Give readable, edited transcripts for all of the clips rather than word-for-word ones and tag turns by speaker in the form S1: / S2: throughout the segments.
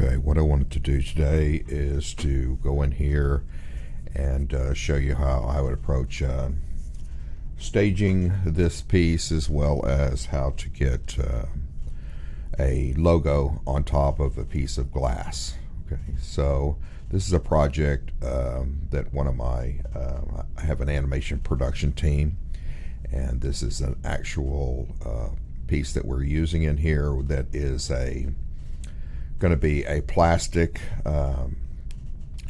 S1: Okay, what I wanted to do today is to go in here and show you how I would approach staging this piece, as well as how to get a logo on top of a piece of glass. Okay, so this is a project that one of my I have an animation production team, and this is an actual piece that we're using in here that is going to be a plastic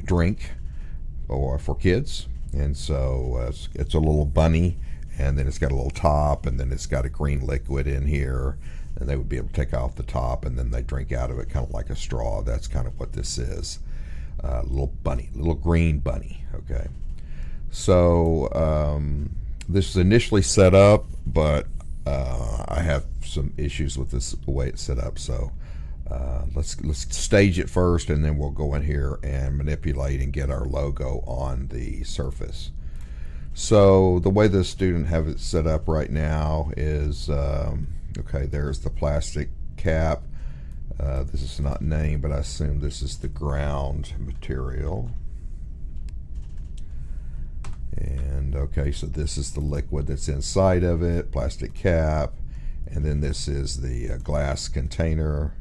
S1: drink for kids. And so it's a little bunny, and then it's got a little top, and then it's got a green liquid in here, and they would be able to take off the top, and then they drink out of it kind of like a straw. That's kind of what this is. Little bunny, little green bunny. Okay, so this is initially set up, but I have some issues with this, the way it's set up. So let's stage it first, and then we'll go in here and manipulate and get our logo on the surface. So the way the student have it set up right now is okay, there's the plastic cap. This is not named, but I assume this is the ground material. And okay, so this is the liquid that's inside of it, plastic cap, and then this is the glass container.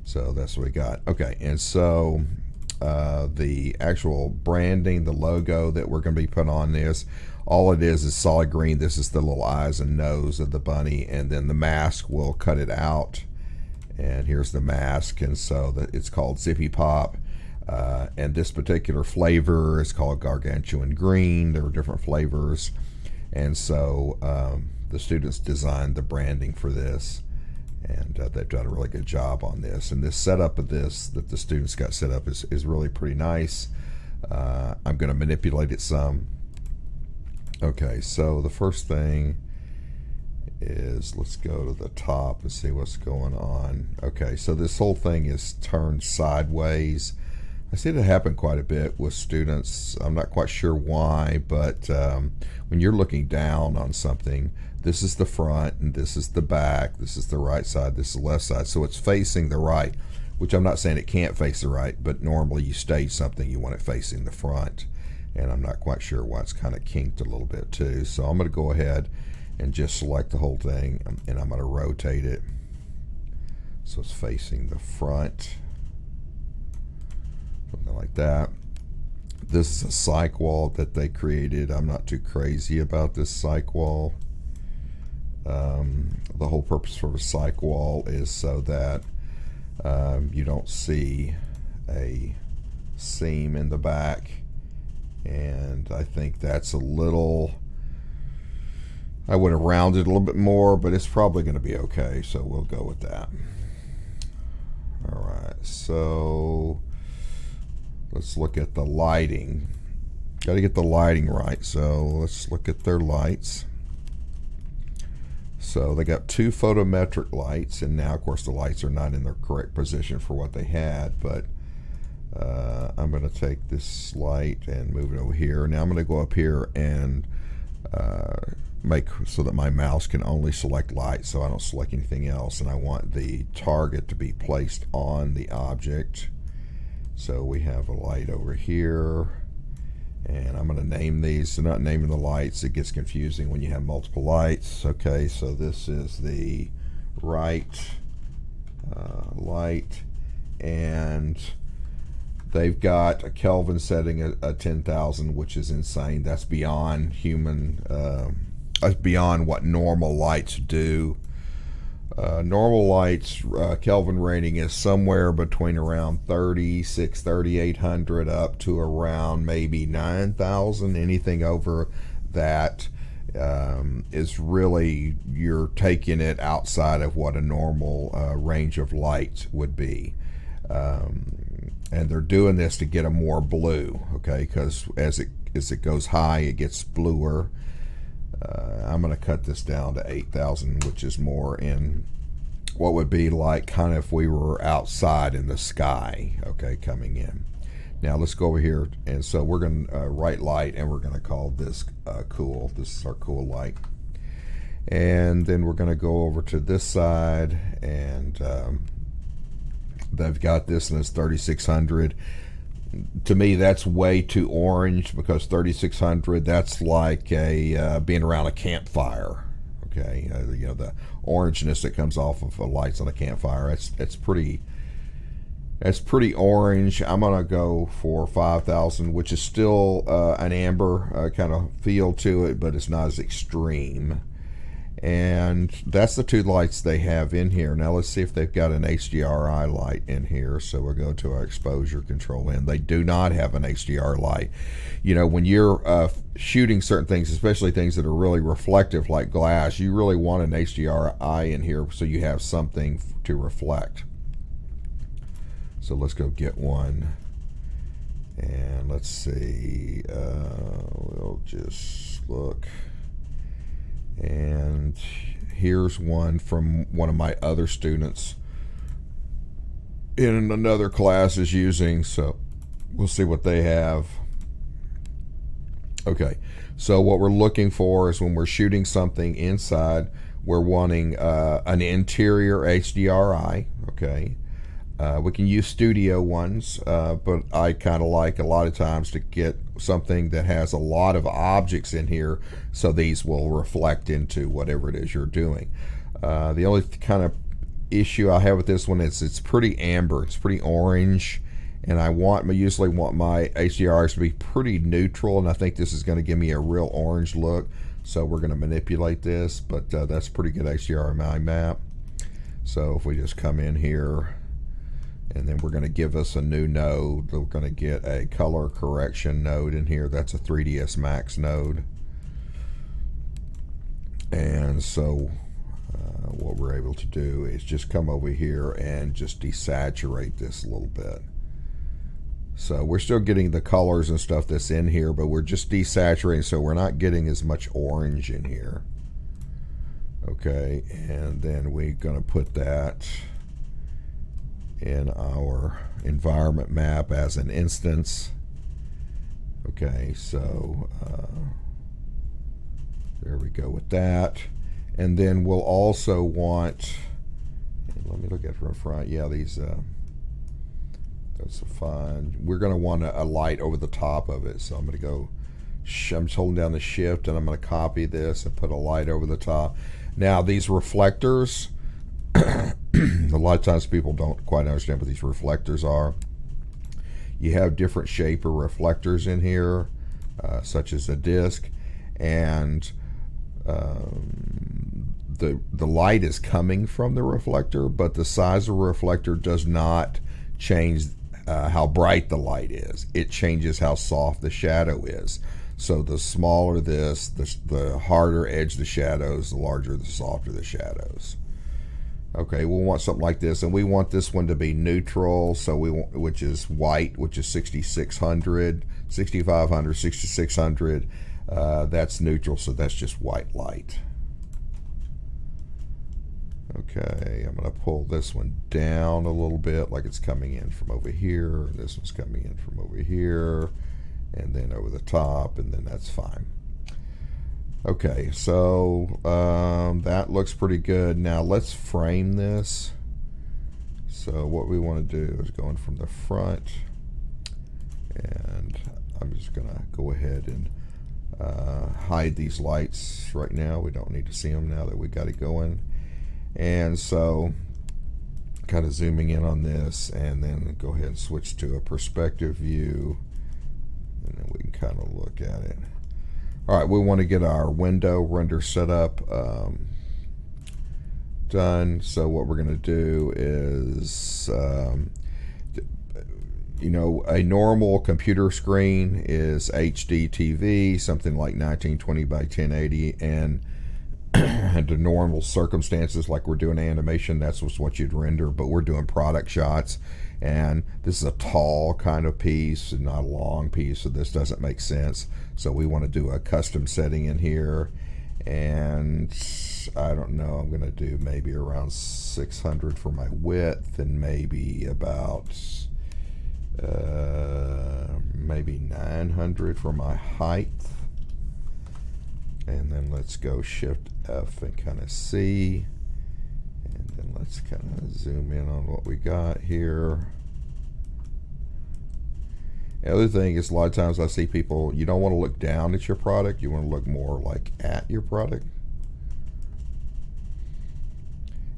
S1: So that's what we got. Okay, and so the actual branding, the logo that we're going to be putting on this, all it is solid green. This is the little eyes and nose of the bunny, and then the mask will cut it out. And here's the mask, and so it's called Zippy Pop. And this particular flavor is called Gargantuan Green. There are different flavors, and so the students designed the branding for this, and they've done a really good job on this. And this setup of this that the students got set up is really pretty nice. I'm going to manipulate it some. Okay, so the first thing is, let's go to the top and see what's going on. Okay, so this whole thing is turned sideways. I see that happen quite a bit with students. I'm not quite sure why, but when you're looking down on something, this is the front and this is the back, this is the right side, this is the left side, so it's facing the right, which I'm not saying it can't face the right, but normally you stage something, you want it facing the front, and I'm not quite sure why it's kind of kinked a little bit too. So I'm going to go ahead and just select the whole thing, and I'm going to rotate it so it's facing the front, something like that. This is a cyc wall that they created. I'm not too crazy about this cyc wall. The whole purpose for a cyc wall is so that you don't see a seam in the back, and I think that's a little, I would have rounded a little bit more, but it's probably going to be okay, so we'll go with that. Alright, so let's look at the lighting. Got to get the lighting right, so let's look at their lights. So they got two photometric lights, and now of course the lights are not in their correct position for what they had, but I'm going to take this light and move it over here. Now I'm going to go up here and make so that my mouse can only select light, so I don't select anything else, and I want the target to be placed on the object. So we have a light over here, and I'm going to name these. So not naming the lights, it gets confusing when you have multiple lights. Okay, so this is the right light, and they've got a Kelvin setting at 10,000, which is insane. That's beyond human, that's beyond what normal lights do. Normal lights Kelvin rating is somewhere between around 3,800 up to around maybe 9,000. Anything over that is really, you're taking it outside of what a normal range of light would be. And they're doing this to get them more blue, okay, because as it goes high, it gets bluer. I'm going to cut this down to 8,000, which is more in what would be like kind of if we were outside in the sky, okay, coming in. Now let's go over here, and so we're going to right light, and we're going to call this cool. This is our cool light. And then we're going to go over to this side, and they've got this and it's 3600. To me, that's way too orange, because 3600, that's like a being around a campfire. Okay, you know, the orangeness that comes off of lights on a campfire. That's pretty orange. I'm gonna go for 5000, which is still an amber kind of feel to it, but it's not as extreme. And that's the two lights they have in here. Now let's see if they've got an HDRI light in here. So we'll go to our exposure control, and they do not have an HDR light. You know, when you're shooting certain things, especially things that are really reflective like glass, you really want an HDRI in here so you have something to reflect. So let's go get one. And let's see, we'll just look. And here's one from one of my other students in another class is using, so we'll see what they have. Okay, so what we're looking for is when we're shooting something inside, we're wanting an interior HDRI. Okay, we can use studio ones, but I kind of like a lot of times to get something that has a lot of objects in here, so these will reflect into whatever it is you're doing. The only kind of issue I have with this one is it's pretty amber, it's pretty orange, and I usually want my HDRs to be pretty neutral, and I think this is going to give me a real orange look, so we're going to manipulate this, but that's pretty good HDRI map. So if we just come in here, and then we're going to give us a new node. We're going to get a color correction node in here. That's a 3ds Max node. And so what we're able to do is just come over here and just desaturate this a little bit. So we're still getting the colors and stuff that's in here, but we're just desaturating, so we're not getting as much orange in here. Okay, and then we're going to put that in our environment map as an instance. Okay, so there we go with that. And then we'll also want, let me look at it from front. Yeah, these those are fine. We're going to want a light over the top of it, so I'm going to go, I'm just holding down the shift, and I'm going to copy this and put a light over the top. Now these reflectors, a lot of times people don't quite understand what these reflectors are. You have different shape of reflectors in here, such as a disc, and the light is coming from the reflector, but the size of the reflector does not change how bright the light is. It changes how soft the shadow is. So the smaller this, the harder edge the shadows, the larger, the softer the shadows. Okay, we'll want something like this, and we want this one to be neutral, so we want, which is white, which is 6600, 6500, 6600. That's neutral, so that's just white light. Okay, I'm going to pull this one down a little bit, like it's coming in from over here, and this one's coming in from over here, and then over the top, and then that's fine. Okay, so that looks pretty good. Now let's frame this. So what we want to do is going from the front, and I'm just going to go ahead and hide these lights right now. We don't need to see them now that we got it going. And so kind of zooming in on this, and then go ahead and switch to a perspective view, and then we can kind of look at it. All right, we want to get our window render setup done. So what we're going to do is, you know, a normal computer screen is HD TV, something like 1920 by 1080, and under normal circumstances, like we're doing animation, that's what you'd render, but we're doing product shots, and this is a tall kind of piece and not a long piece, so this doesn't make sense. So we want to do a custom setting in here, and I don't know, I'm going to do maybe around 600 for my width, and maybe about maybe 900 for my height. And then let's go Shift F and kind of see, and then let's kind of zoom in on what we got here. The other thing is, a lot of times I see people, you don't want to look down at your product, you want to look more like at your product.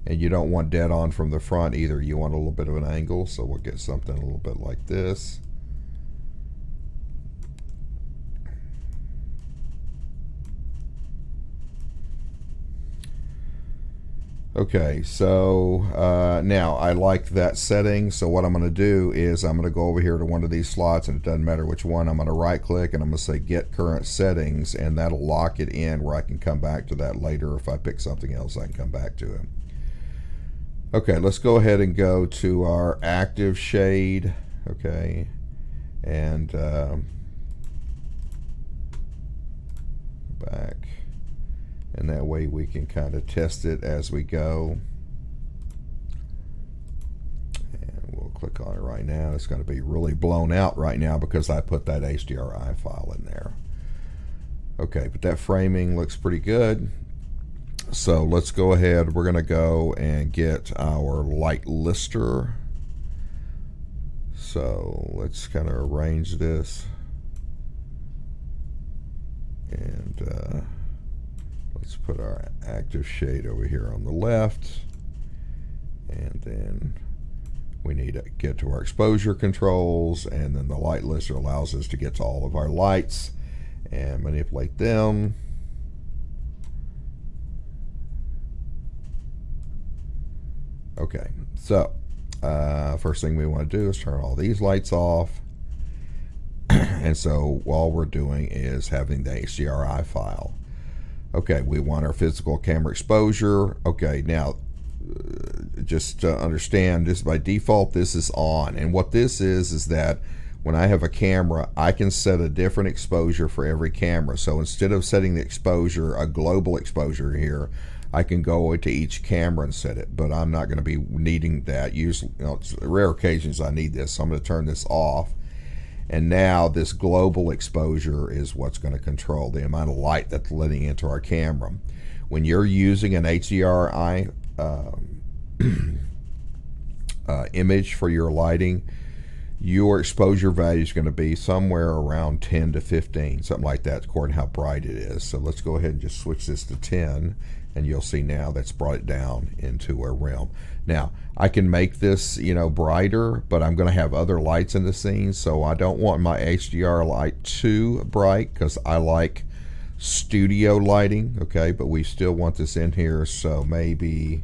S1: And you don't want dead on from the front either. You want a little bit of an angle, so we'll get something a little bit like this. Okay, so now I like that setting, so what I'm going to do is I'm going to go over here to one of these slots, and it doesn't matter which one. I'm going to right click and I'm going to say get current settings, and that'll lock it in where I can come back to that later. If I pick something else, I can come back to it. Okay, let's go ahead and go to our active shade. Okay, and back. And that way we can kind of test it as we go. And we'll click on it right now. It's going to be really blown out right now because I put that HDRI file in there. Okay, but that framing looks pretty good. So let's go ahead. We're going to go and get our light lister. So let's kind of arrange this. And let's put our active shade over here on the left, and then we need to get to our exposure controls, and then the light lister allows us to get to all of our lights and manipulate them. Okay, so first thing we want to do is turn all these lights off. And so all we're doing is having the HDRI file. Okay, we want our physical camera exposure. Okay, now just to understand, this by default this is on, and what this is that when I have a camera, I can set a different exposure for every camera. So instead of setting the exposure, a global exposure here, I can go into each camera and set it, but I'm not going to be needing that. Usually, it's rare occasions I need this, so I'm going to turn this off. And now this global exposure is what's going to control the amount of light that's letting into our camera. When you're using an HDRI image for your lighting, your exposure value is going to be somewhere around 10 to 15, something like that, according to how bright it is. So let's go ahead and just switch this to 10, and you'll see now that's brought it down into a realm. Now, I can make this, brighter, but I'm going to have other lights in the scene, so I don't want my HDR light too bright because I like studio lighting, okay, but we still want this in here, so maybe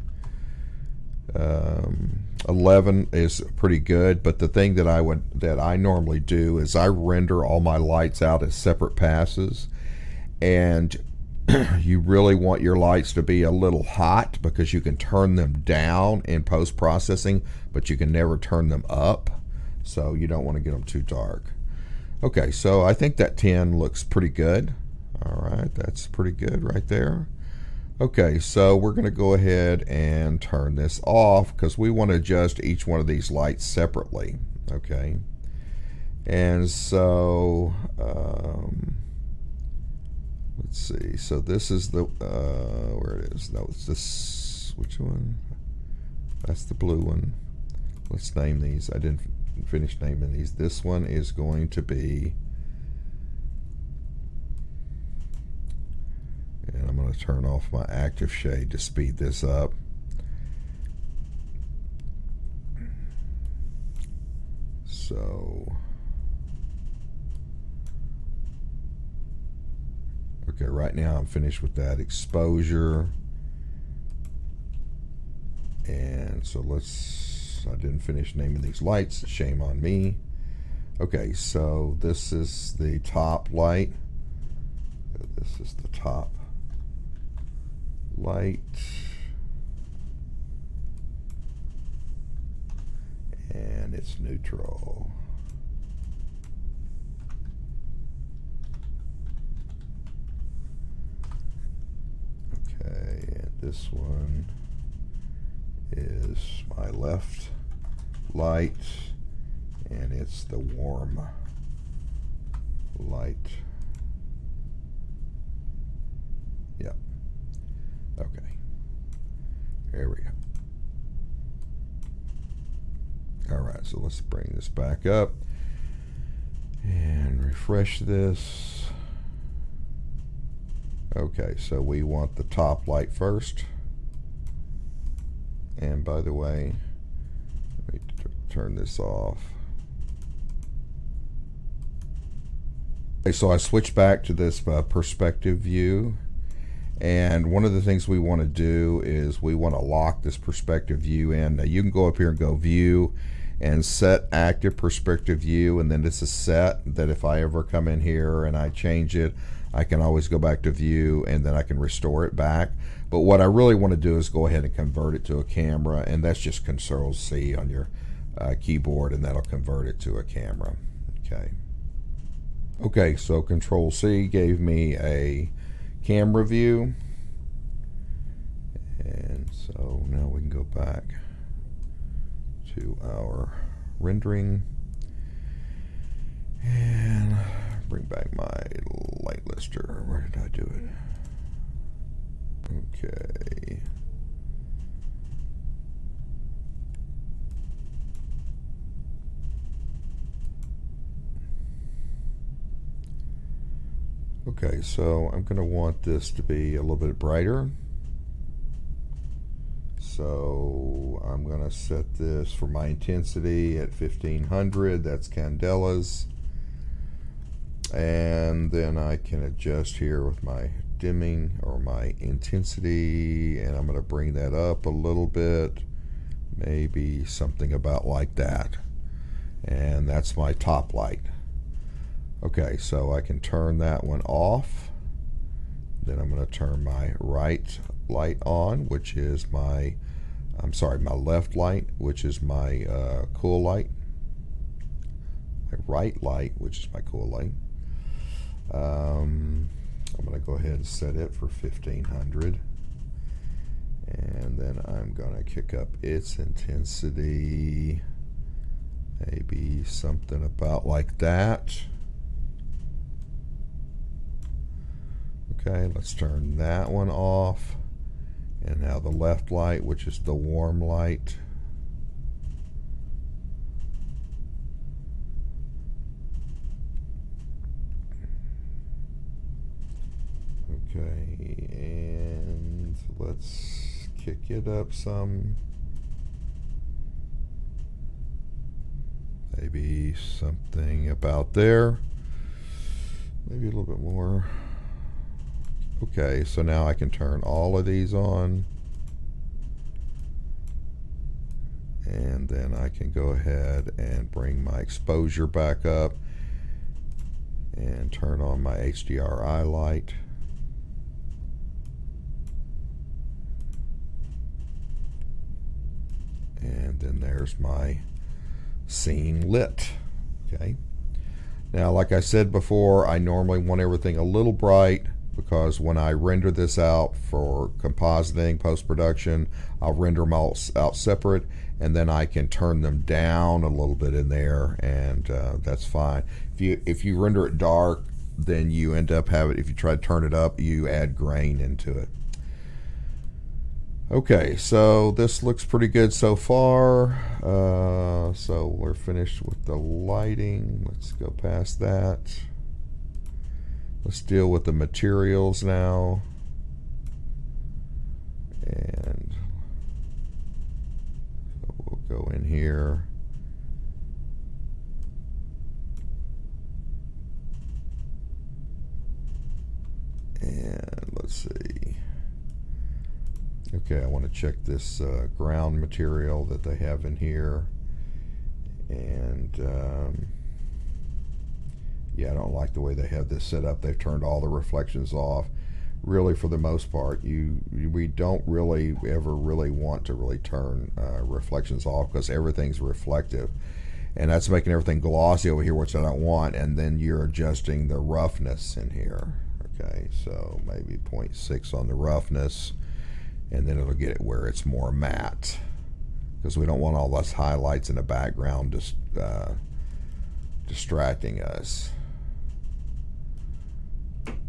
S1: 11 is pretty good. But the thing that I normally do is I render all my lights out as separate passes, and you really want your lights to be a little hot because you can turn them down in post-processing, but you can never turn them up, so you don't want to get them too dark. Okay, so I think that 10 looks pretty good. All right, that's pretty good right there. Okay, so we're going to go ahead and turn this off because we want to adjust each one of these lights separately. Okay, and so let's see. So this is the where it is. No, it's this. Which one? That's the blue one. Let's name these. I didn't finish naming these. This one is going to be, and I'm going to turn off my active shade to speed this up. So, okay, right now I'm finished with that exposure. And so I didn't finish naming these lights, shame on me. Okay, so this is the top light. This is the top light. And it's neutral. Okay, and this one is my left light, and it's the warm light. Yep. Okay. There we go. Alright, so let's bring this back up and refresh this. Okay, so we want the top light first. And by the way, let me turn this off. Okay, so I switched back to this perspective view. And one of the things we want to do is we want to lock this perspective view in. Now you can go up here and go view and set active perspective view, and then this is set that if I ever come in here and I change it, I can always go back to view and then I can restore it back. But what I really want to do is go ahead and convert it to a camera, and that's just Control-C on your keyboard, and that'll convert it to a camera. Okay, so Control-C gave me a camera view, and so now we can go back to our rendering and bring back my light lister. Where did I do it? Okay. Okay, so I'm going to want this to be a little bit brighter. So I'm going to set this for my intensity at 1500. That's candelas. And then I can adjust here with my dimming or my intensity, and I'm going to bring that up a little bit, maybe something about like that. And that's my top light. Okay, so I can turn that one off. Then I'm going to turn my right light on, which is my, my left light, which is my cool light. My right light, which is my cool light. I'm going to go ahead and set it for 1500. And then I'm going to kick up its intensity, maybe something about like that. Okay, let's turn that one off. And now the left light, which is the warm light. Okay, and let's kick it up some. Maybe something about there. Maybe a little bit more. Okay, so now I can turn all of these on, and then I can go ahead and bring my exposure back up and turn on my HDRI light. And then there's my scene lit. Okay. Now, like I said before, I normally want everything a little bright, because when I render this out for compositing, post-production, I'll render them all out separate, and then I can turn them down a little bit in there, and that's fine. If you render it dark, then you end up having, if you try to turn it up, you add grain into it. Okay, so this looks pretty good so far. So we're finished with the lighting. Let's go past that. Let's deal with the materials now. And so we'll go in here. And let's see. Okay, I want to check this ground material that they have in here. And yeah, I don't like the way they have this set up. They've turned all the reflections off. Really, for the most part, we don't really ever really want to really turn reflections off, because everything's reflective. And that's making everything glossy over here, which I don't want. And then you're adjusting the roughness in here. Okay, so maybe 0.6 on the roughness. And then it'll get it where it's more matte, because we don't want all those highlights in the background just distracting us.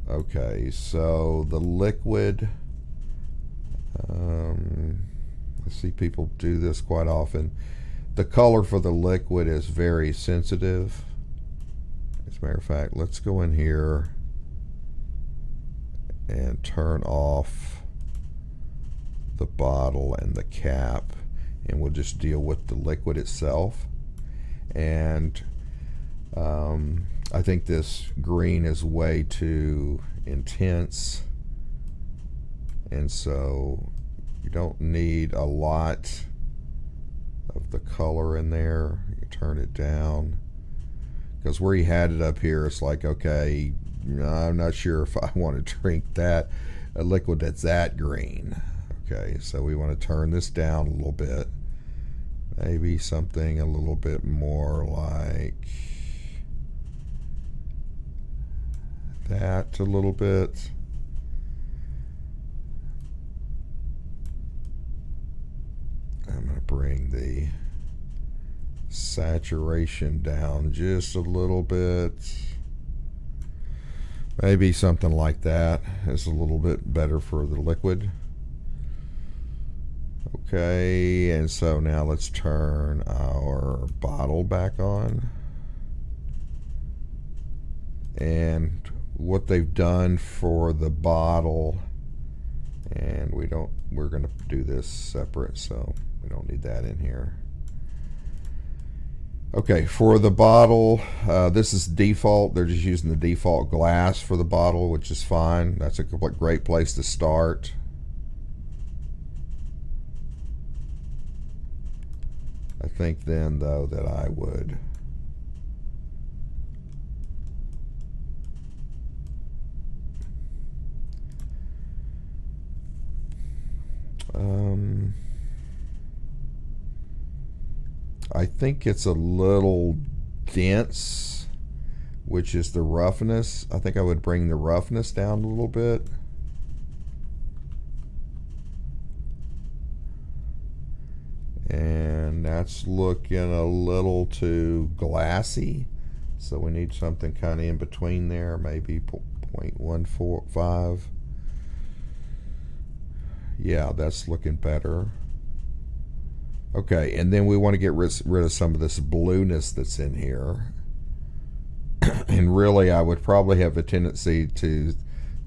S1: Okay, so the liquid, I see people do this quite often. the color for the liquid is very sensitive. As a matter of fact, let's go in here and turn off the bottle and the cap, and we'll just deal with the liquid itself. And I think this green is way too intense, and so you don't need a lot of the color in there. You turn it down, because where you had it up here, it's like, okay, I'm not sure if I want to drink that, a liquid that's that green. Okay, so we want to turn this down a little bit. Maybe something a little bit more like that a little bit. I'm going to bring the saturation down just a little bit. Maybe something like that is a little bit better for the liquid. Okay, and so now let's turn our bottle back on. And what they've done for the bottle, and we're going to do this separate, so we don't need that in here. Okay, for the bottle, this is default. They're just using the default glass for the bottle, which is fine. That's a great place to start. I think then, though, that I would I think it's a little dense, which is the roughness. I think I would bring the roughness down a little bit. And that's looking a little too glassy, so we need something kind of in between there, maybe 0.145. Yeah, that's looking better. Okay, and then we want to get rid of some of this blueness that's in here. And really, I would probably have a tendency to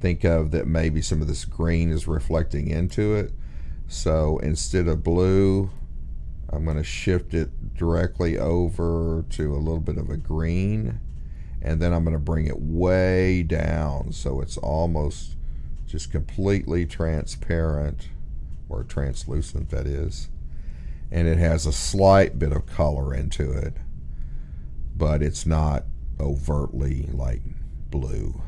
S1: think of that maybe some of this green is reflecting into it. So instead of blue, I'm going to shift it directly over to a little bit of a green, and then I'm going to bring it way down so it's almost just completely transparent, or translucent, that is. And it has a slight bit of color into it, but it's not overtly like blue.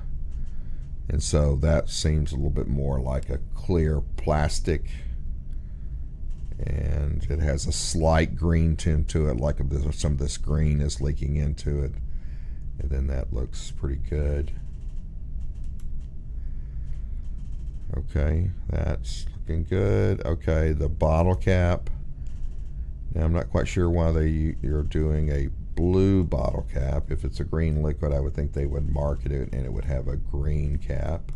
S1: And so that seems a little bit more like a clear plastic, and it has a slight green tint to it, like some of this green is leaking into it. And then that looks pretty good. Okay, that's looking good. Okay, the bottle cap. Now, I'm not quite sure why you're doing a blue bottle cap. If it's a green liquid, I would think they would market it and it would have a green cap.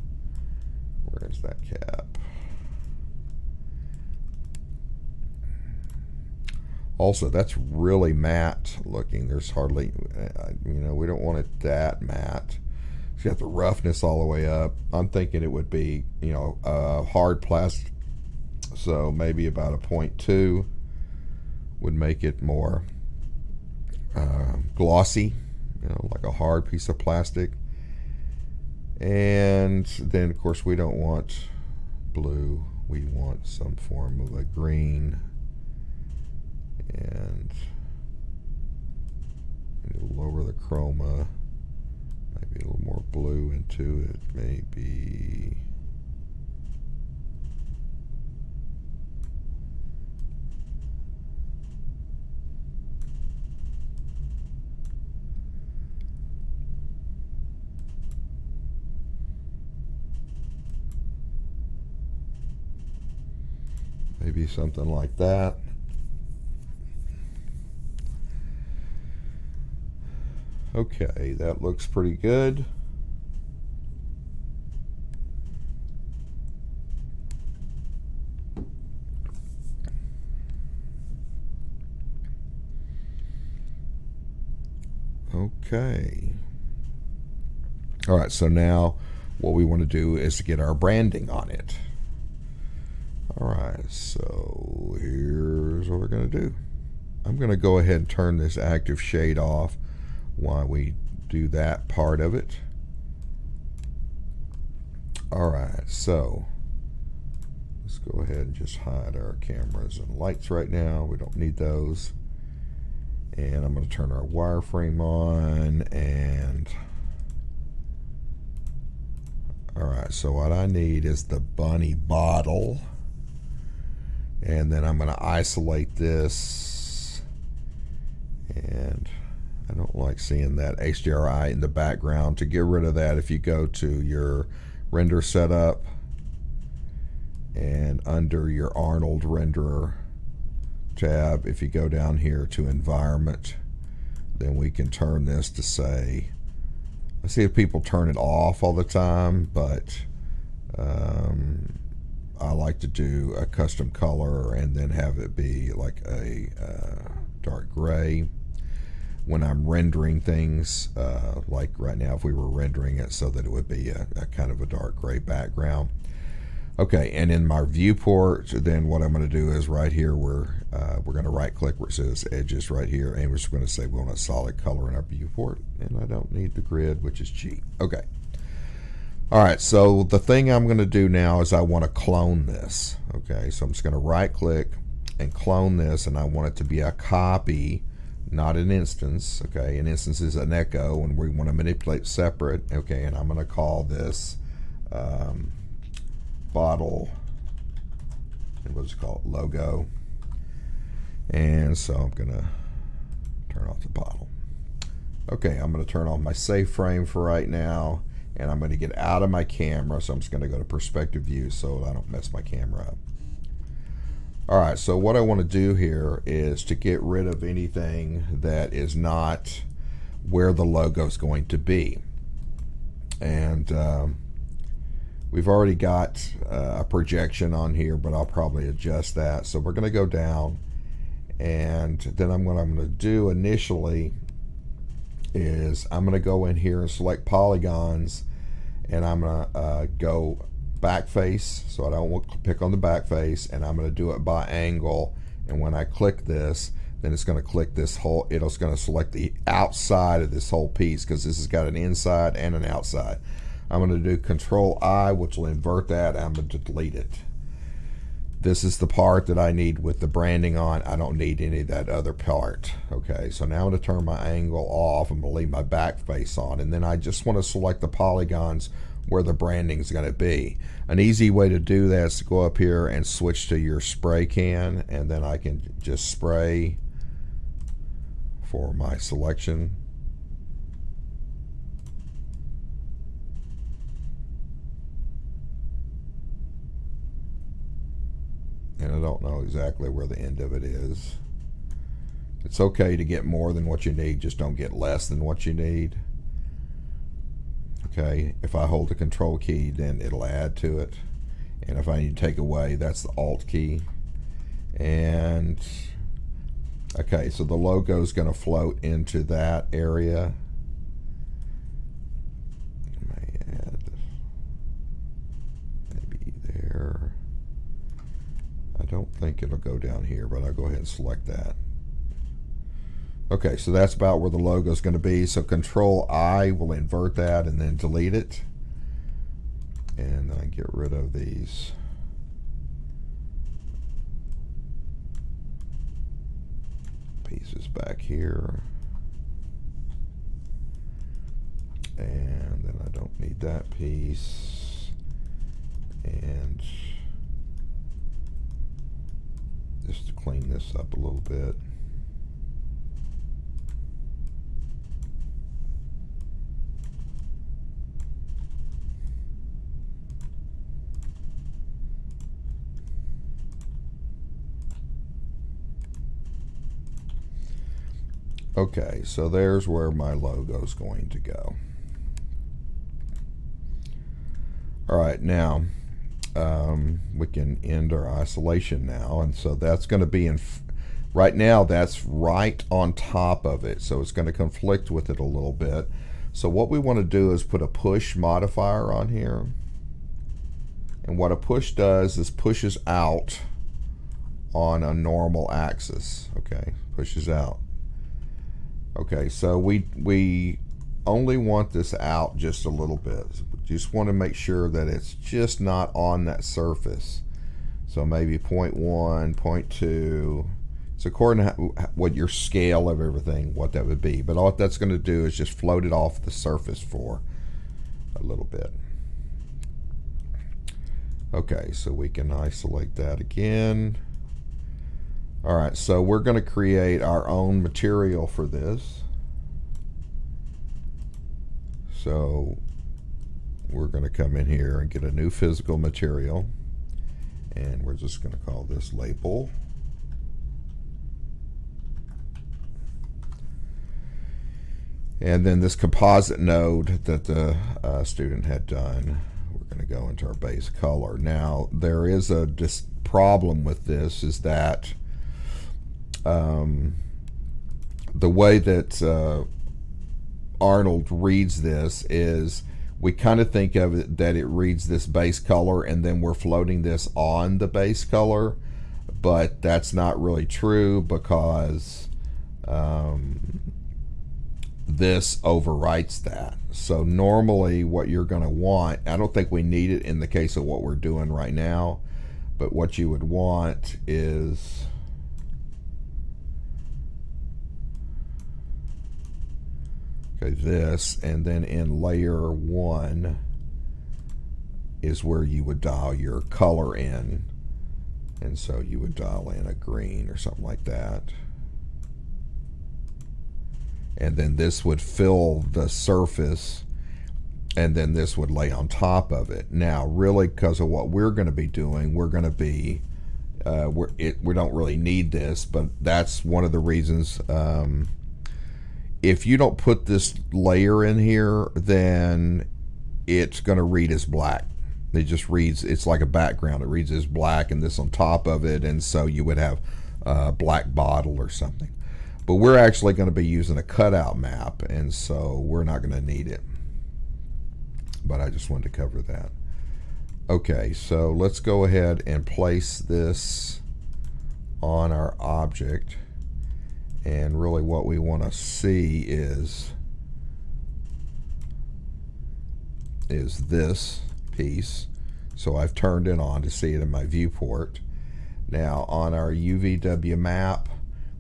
S1: Where's that cap? Also, that's really matte looking. There's hardly, we don't want it that matte. It's got the roughness all the way up. I'm thinking it would be, hard plastic. So maybe about a 0.2 would make it more glossy, like a hard piece of plastic. And then, of course, we don't want blue. We want some form of a green. And it'll lower the chroma. Maybe a little more blue into it. Maybe. Maybe something like that. Okay, that looks pretty good. Okay. All right, so now what we want to do is to get our branding on it. All right, so here's what we're going to do. I'm going to go ahead and turn this active shade off while we do that part of it. All right, so let's go ahead and just hide our cameras and lights right now. We don't need those. And I'm going to turn our wireframe on. And all right, so what I need is the bunny bottle. And then I'm going to isolate this. And I don't like seeing that HDRI in the background. To get rid of that, if you go to your render setup and under your Arnold renderer tab, if you go down here to environment, then we can turn this to say, I see if people turn it off all the time, but I like to do a custom color and then have it be like a dark gray when I'm rendering things, like right now if we were rendering it so that it would be a kind of a dark gray background. Okay, and in my viewport, then what I'm going to do is right here where we're going to right click where it says edges right here, and we're just going to say we want a solid color in our viewport, and I don't need the grid, which is G. Okay. All right, so the thing I'm going to do now is I want to clone this. Okay, so I'm just going to right click and clone this, and I want it to be a copy, not an instance. Okay, an instance is an echo, and we want to manipulate separate. Okay, and I'm going to call this bottle, what's it called, logo. And so I'm going to turn off the bottle. Okay, I'm going to turn on my save frame for right now, and I'm going to get out of my camera, so I'm just going to go to perspective view so I don't mess my camera up. Alright, so what I want to do here is to get rid of anything that is not where the logo is going to be. And we've already got a projection on here, but I'll probably adjust that. So we're going to go down, and then what I'm going to do initially is I'm going to go in here and select polygons, and I'm going to go back face, so I don't want to pick on the back face, and I'm going to do it by angle. And when I click this, then it's going to click this whole, it's going to select the outside of this whole piece, because this has got an inside and an outside. I'm going to do Control I, which will invert that. I'm going to delete it. This is the part that I need with the branding on. I don't need any of that other part. Okay, so now I'm going to turn my angle off. I'm going to leave my back face on, and then I just want to select the polygons where the branding is going to be. An easy way to do that is to go up here and switch to your spray can, and then I can just spray for my selection. And I don't know exactly where the end of it is. It's okay to get more than what you need, just don't get less than what you need. Okay, if I hold the Control key, then it'll add to it. And if I need to take away, that's the Alt key. And okay, so the logo is going to float into that area. I may add maybe there. I don't think it'll go down here, but I'll go ahead and select that. Okay, so that's about where the logo is going to be. So Control I will invert that and then delete it. And then I get rid of these. Pieces back here. And then I don't need that piece. And just to clean this up a little bit. Okay, so there's where my logo is going to go. All right, now we can end our isolation now, and so that's going to be in Right now that's right on top of it, so it's going to conflict with it a little bit. So what we want to do is put a push modifier on here. And what a push does is pushes out on a normal axis. Okay, pushes out. Okay, so we only want this out just a little bit. We just want to make sure that it's just not on that surface. So maybe 0.1, 0.2. It's according to what your scale of everything, what that would be. But all that's going to do is just float it off the surface for a little bit. Okay, so we can isolate that again. All right, so we're going to create our own material for this. So we're going to come in here and get a new physical material. And we're just going to call this label. And then this composite node that the student had done, we're going to go into our base color. Now, there is a problem with this, is that the way that Arnold reads this is we kind of think of it that it reads this base color and then we're floating this on the base color, but that's not really true because this overwrites that. So normally what you're going to want, I don't think we need it in the case of what we're doing right now, but what you would want is this, and then in layer 1 is where you would dial your color in, and so you would dial in a green or something like that, and then this would fill the surface, and then this would lay on top of it. Now really, because of what we're going to be doing, we're going to be we don't really need this, but that's one of the reasons. If you don't put this layer in here, then it's going to read as black. It just reads, it's like a background. It reads as black and this on top of it, and so you would have a black bottle or something. But we're actually going to be using a cutout map, and so we're not going to need it. But I just wanted to cover that. Okay, so let's go ahead and place this on our object. And really what we want to see is this piece. So I've turned it on to see it in my viewport. Now on our UVW map,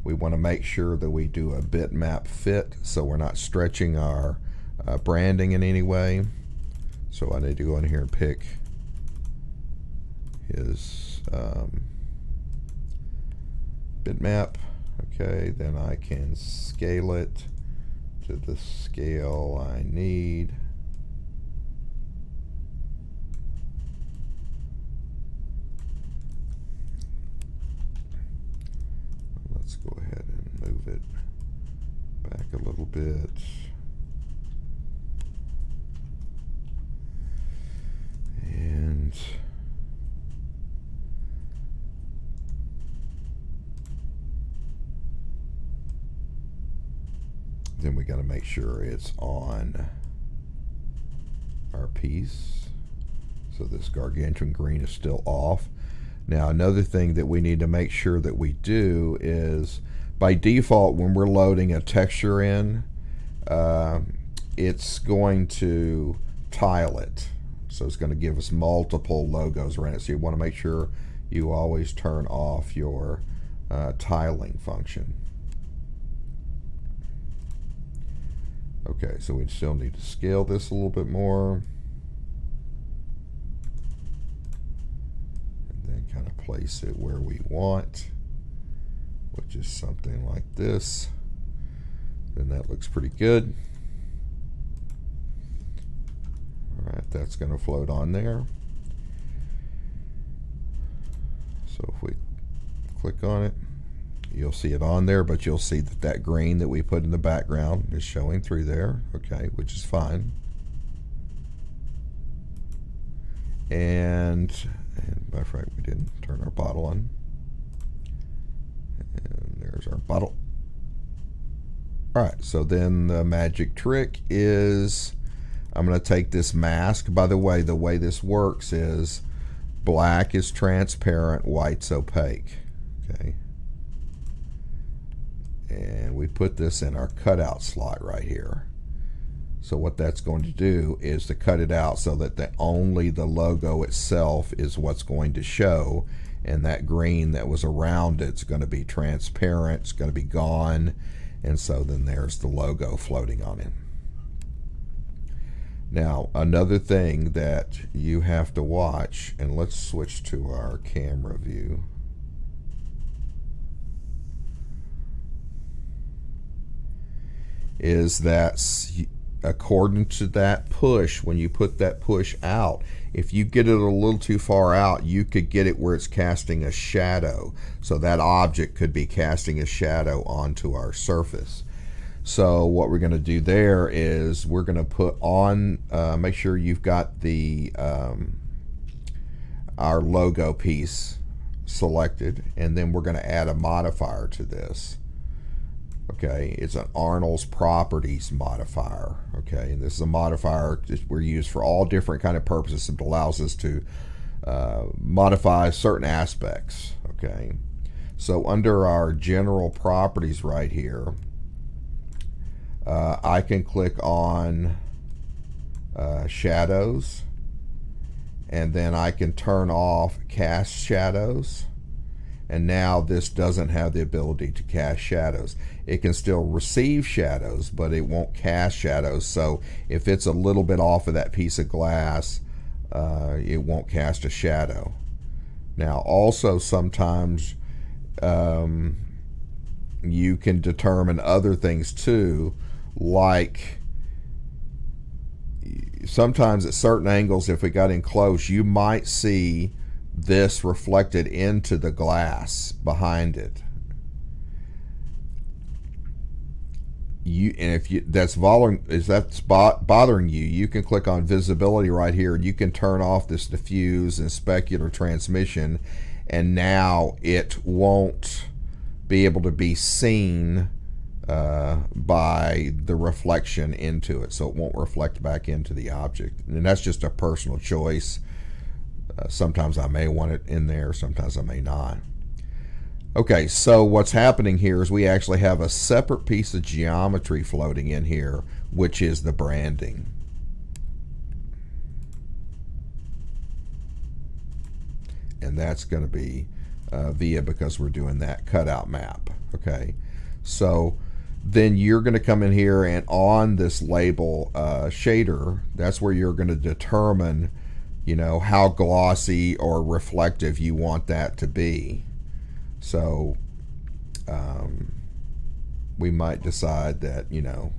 S1: we want to make sure that we do a bitmap fit so we're not stretching our branding in any way. So I need to go in here and pick his bitmap. Okay, then I can scale it to the scale I need. Let's go ahead and move it back a little bit. And then we got to make sure it's on our piece. So this gargantuan green is still off. Now another thing that we need to make sure that we do is, by default when we're loading a texture in, it's going to tile it. So it's going to give us multiple logos around it. So you want to make sure you always turn off your tiling function. Okay, so we still need to scale this a little bit more. And then kind of place it where we want, which is something like this. Then that looks pretty good. All right, that's going to float on there. So if we click on it, you'll see it on there, but you'll see that that green that we put in the background is showing through there, okay, which is fine. And by fact, we didn't turn our bottle on. And there Alright, so then the magic trick is I'm going to take this mask. By the way this works is black is transparent, white's opaque. Okay. And we put this in our cutout slot right here. So what that's going to do is to cut it out so that only the logo itself is what's going to show, and that green that was around it's going to be transparent, it's going to be gone, and so then there's the logo floating on it. Now another thing that you have to watch, and let's switch to our camera view. Is that according to that push, when you put that push out, if you get it a little too far out, you could get it where it's casting a shadow. So that object could be casting a shadow onto our surface. So what we're going to do there is we're going to put on, make sure you've got the our logo piece selected, and then we're going to add a modifier to this. Okay, it's an Arnold's Properties modifier. Okay, and this is a modifier that we're used for all different kind of purposes. It allows us to modify certain aspects. Okay, so under our general properties right here, I can click on shadows, and then I can turn off cast shadows. And now this doesn't have the ability to cast shadows. It can still receive shadows, but it won't cast shadows. So if it's a little bit off of that piece of glass, it won't cast a shadow. Now also sometimes you can determine other things too, like sometimes at certain angles, if we got in close, you might see this reflected into the glass behind it. And if that's bothering you, you can click on visibility right here, and you can turn off this diffuse and specular transmission, and now it won't be able to be seen by the reflection into it, so it won't reflect back into the object. And that's just a personal choice. Sometimes I may want it in there, sometimes I may not. Okay, so what's happening here is we actually have a separate piece of geometry floating in here, which is the branding. And that's going to be via, because we're doing that cutout map. Okay, so then you're going to come in here, and on this label shader, that's where you're going to determine, you know, how glossy or reflective you want that to be. So we might decide that, you know,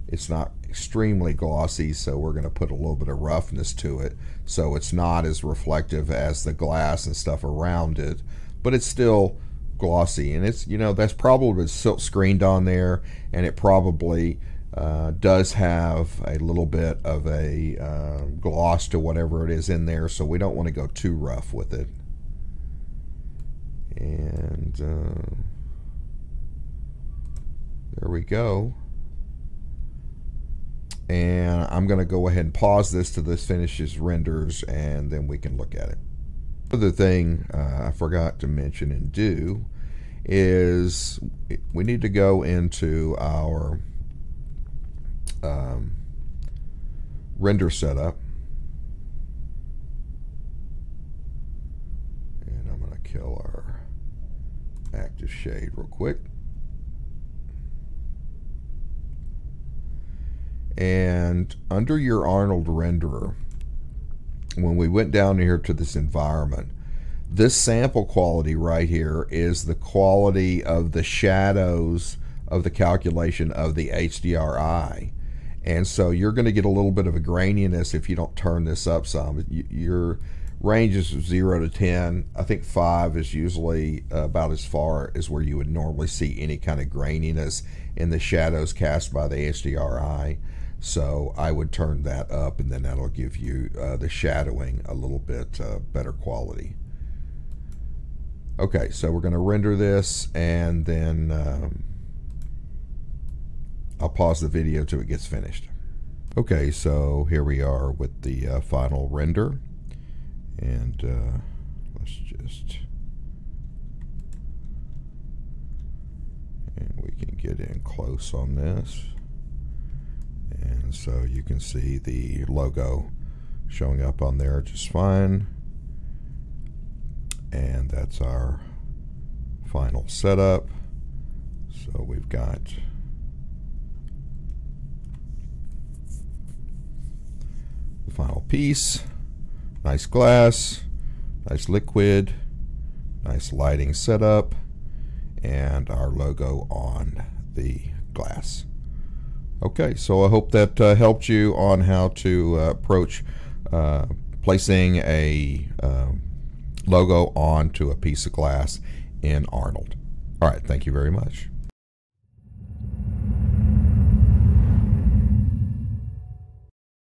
S1: it's not extremely glossy, so we're going to put a little bit of roughness to it, so it's not as reflective as the glass and stuff around it, but it's still glossy. And it's, you know, that's probably silk screened on there, and it probably does have a little bit of a gloss to whatever it is in there, so we don't want to go too rough with it. And there we go. And I'm going to go ahead and pause this till this finishes renders, and then we can look at it. Other thing I forgot to mention and do is we need to go into our render setup, and I'm going to kill our active shade real quick. And under your Arnold renderer, when we went down here to this environment, this sample quality right here is the quality of the shadows of the calculation of the HDRI. And so you're going to get a little bit of a graininess if you don't turn this up some. Your range is 0 to 10. I think 5 is usually about as far as where you would normally see any kind of graininess in the shadows cast by the HDRI. So I would turn that up, and then that'll give you the shadowing a little bit better quality. Okay, so we're going to render this, and then I'll pause the video till it gets finished. Okay, so here we are with the final render, and let's just, and we can get in close on this, and so you can see the logo showing up on there just fine. And that's our final setup. So we've got the final piece, nice glass, nice liquid, nice lighting setup, and our logo on the glass. Okay, so I hope that helped you on how to approach placing a logo onto a piece of glass in Arnold. All right, thank you very much.